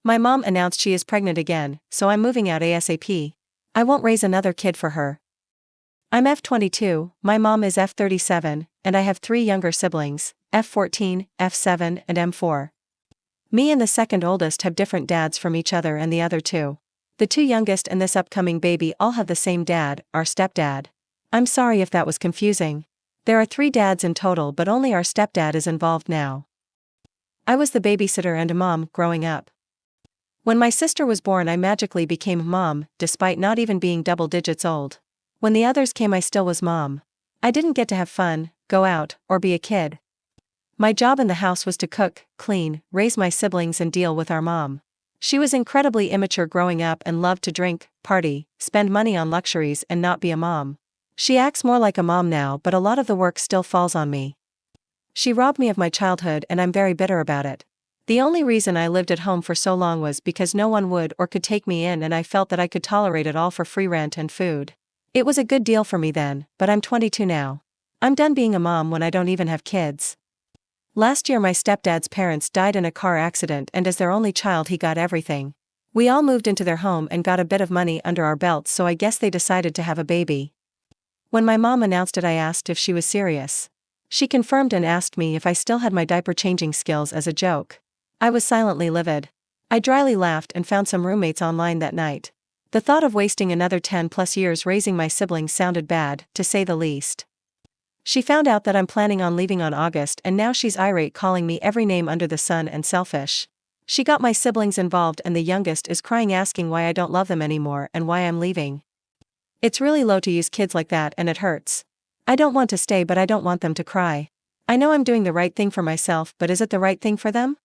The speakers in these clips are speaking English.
My mom announced she is pregnant again, so I'm moving out ASAP. I won't raise another kid for her. I'm F22, my mom is F37, and I have 3 younger siblings, F14, F7, and M4. Me and the second oldest have different dads from each other, and the other 2. The 2 youngest and this upcoming baby all have the same dad, our stepdad. I'm sorry if that was confusing. There are 3 dads in total, but only our stepdad is involved now. I was the babysitter and a mom growing up. When my sister was born, I magically became mom, despite not even being double digits old. When the others came, I still was mom. I didn't get to have fun, go out, or be a kid. My job in the house was to cook, clean, raise my siblings, and deal with our mom. She was incredibly immature growing up and loved to drink, party, spend money on luxuries, and not be a mom. She acts more like a mom now, but a lot of the work still falls on me. She robbed me of my childhood, and I'm very bitter about it. The only reason I lived at home for so long was because no one would or could take me in, and I felt that I could tolerate it all for free rent and food. It was a good deal for me then, but I'm 22 now. I'm done being a mom when I don't even have kids. Last year my stepdad's parents died in a car accident, and as their only child he got everything. We all moved into their home and got a bit of money under our belts, so I guess they decided to have a baby. When my mom announced it, I asked if she was serious. She confirmed and asked me if I still had my diaper changing skills as a joke. I was silently livid. I dryly laughed and found some roommates online that night. The thought of wasting another 10+ years raising my siblings sounded bad, to say the least. She found out that I'm planning on leaving on August, and now she's irate, calling me every name under the sun and selfish. She got my siblings involved, and the youngest is crying, asking why I don't love them anymore and why I'm leaving. It's really low to use kids like that, and it hurts. I don't want to stay, but I don't want them to cry. I know I'm doing the right thing for myself, but is it the right thing for them?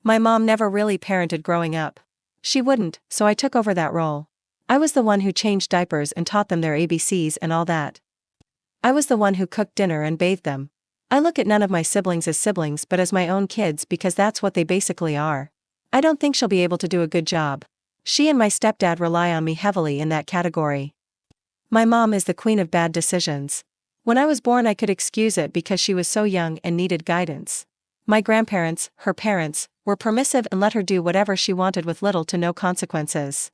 My mom never really parented growing up. She wouldn't, so I took over that role. I was the one who changed diapers and taught them their ABCs and all that. I was the one who cooked dinner and bathed them. I look at none of my siblings as siblings but as my own kids, because that's what they basically are. I don't think she'll be able to do a good job. She and my stepdad rely on me heavily in that category. My mom is the queen of bad decisions. When I was born I could excuse it because she was so young and needed guidance. My grandparents, her parents, were permissive and let her do whatever she wanted with little to no consequences.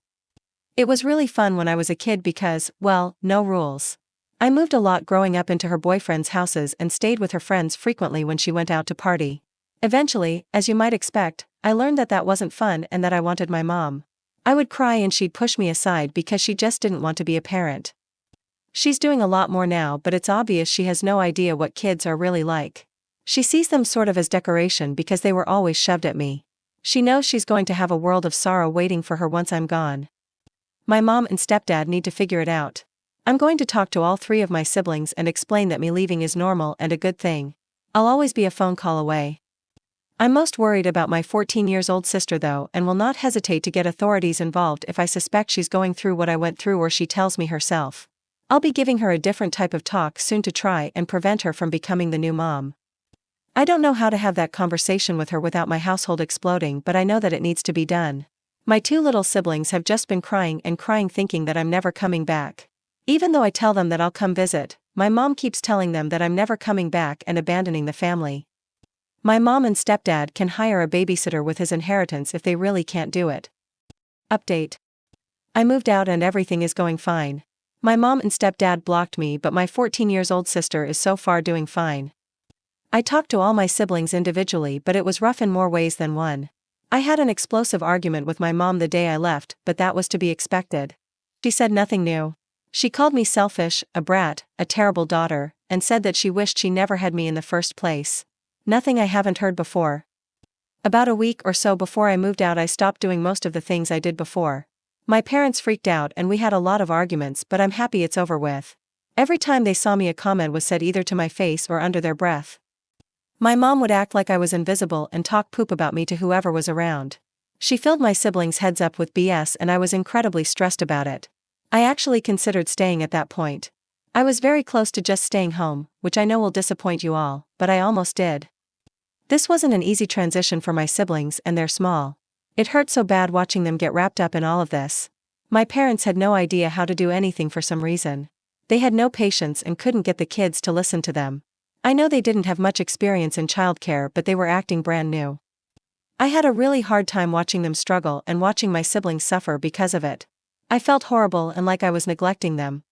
It was really fun when I was a kid because, well, no rules. I moved a lot growing up into her boyfriends' houses and stayed with her friends frequently when she went out to party. Eventually, as you might expect, I learned that that wasn't fun and that I wanted my mom. I would cry and she'd push me aside because she just didn't want to be a parent. She's doing a lot more now, but it's obvious she has no idea what kids are really like. She sees them sort of as decoration because they were always shoved at me. She knows she's going to have a world of sorrow waiting for her once I'm gone. My mom and stepdad need to figure it out. I'm going to talk to all 3 of my siblings and explain that me leaving is normal and a good thing. I'll always be a phone call away. I'm most worried about my 14-year-old sister though, and will not hesitate to get authorities involved if I suspect she's going through what I went through or she tells me herself. I'll be giving her a different type of talk soon to try and prevent her from becoming the new mom. I don't know how to have that conversation with her without my household exploding, but I know that it needs to be done. My 2 little siblings have just been crying and crying, thinking that I'm never coming back. Even though I tell them that I'll come visit, my mom keeps telling them that I'm never coming back and abandoning the family. My mom and stepdad can hire a babysitter with his inheritance if they really can't do it. Update. I moved out and everything is going fine. My mom and stepdad blocked me, but my 14-year-old sister is so far doing fine. I talked to all my siblings individually, but it was rough in more ways than one. I had an explosive argument with my mom the day I left, but that was to be expected. She said nothing new. She called me selfish, a brat, a terrible daughter, and said that she wished she never had me in the first place. Nothing I haven't heard before. About a week or so before I moved out I stopped doing most of the things I did before. My parents freaked out and we had a lot of arguments, but I'm happy it's over with. Every time they saw me a comment was said either to my face or under their breath. My mom would act like I was invisible and talk poop about me to whoever was around. She filled my siblings' heads up with BS and I was incredibly stressed about it. I actually considered staying at that point. I was very close to just staying home, which I know will disappoint you all, but I almost did. This wasn't an easy transition for my siblings, and they're small. It hurt so bad watching them get wrapped up in all of this. My parents had no idea how to do anything for some reason. They had no patience and couldn't get the kids to listen to them. I know they didn't have much experience in childcare, but they were acting brand new. I had a really hard time watching them struggle and watching my siblings suffer because of it. I felt horrible and like I was neglecting them.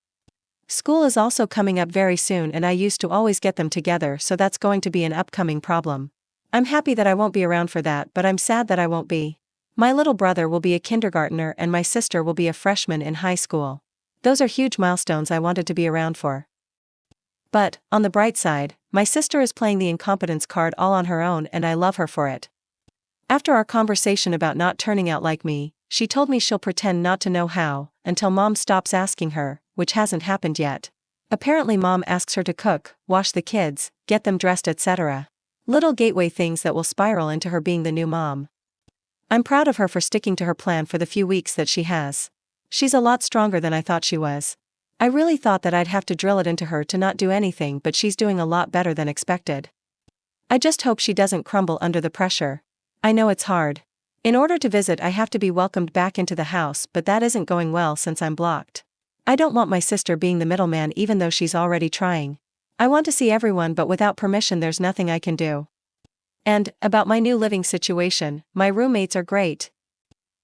School is also coming up very soon and I used to always get them together, so that's going to be an upcoming problem. I'm happy that I won't be around for that, but I'm sad that I won't be. My little brother will be a kindergartner and my sister will be a freshman in high school. Those are huge milestones I wanted to be around for. But, on the bright side, my sister is playing the incompetence card all on her own and I love her for it. After our conversation about not turning out like me, she told me she'll pretend not to know how, until mom stops asking her, which hasn't happened yet. Apparently mom asks her to cook, wash the kids, get them dressed, etc. Little gateway things that will spiral into her being the new mom. I'm proud of her for sticking to her plan for the few weeks that she has. She's a lot stronger than I thought she was. I really thought that I'd have to drill it into her to not do anything, but she's doing a lot better than expected. I just hope she doesn't crumble under the pressure. I know it's hard. In order to visit I have to be welcomed back into the house, but that isn't going well since I'm blocked. I don't want my sister being the middleman even though she's already trying. I want to see everyone, but without permission there's nothing I can do. And, about my new living situation, my roommates are great.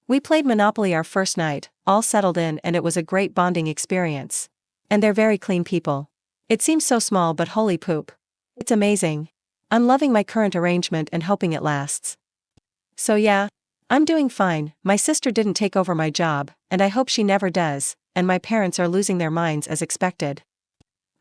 We played Monopoly our first night, all settled in, and it was a great bonding experience. And they're very clean people. It seems so small, but holy poop. It's amazing. I'm loving my current arrangement and hoping it lasts. So yeah, I'm doing fine. My sister didn't take over my job, and I hope she never does, and my parents are losing their minds as expected.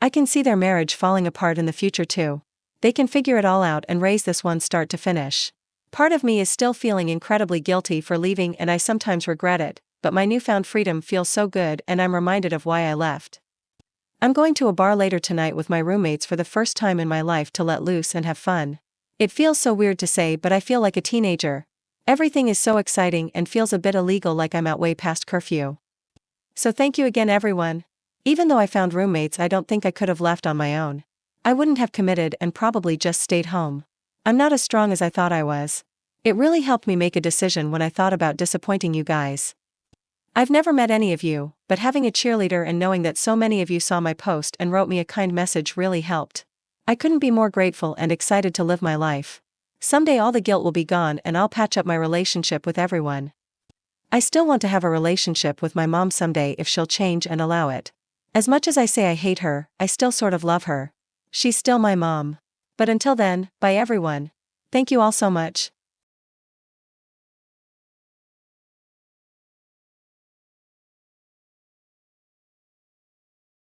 I can see their marriage falling apart in the future too. They can figure it all out and raise this one start to finish. Part of me is still feeling incredibly guilty for leaving and I sometimes regret it, but my newfound freedom feels so good and I'm reminded of why I left. I'm going to a bar later tonight with my roommates for the first time in my life to let loose and have fun. It feels so weird to say, but I feel like a teenager. Everything is so exciting and feels a bit illegal, like I'm out way past curfew. So thank you again everyone. Even though I found roommates, I don't think I could have left on my own. I wouldn't have committed and probably just stayed home. I'm not as strong as I thought I was. It really helped me make a decision when I thought about disappointing you guys. I've never met any of you, but having a cheerleader and knowing that so many of you saw my post and wrote me a kind message really helped. I couldn't be more grateful and excited to live my life. Someday all the guilt will be gone and I'll patch up my relationship with everyone. I still want to have a relationship with my mom someday if she'll change and allow it. As much as I say I hate her, I still sort of love her. She's still my mom. But until then, bye everyone. Thank you all so much.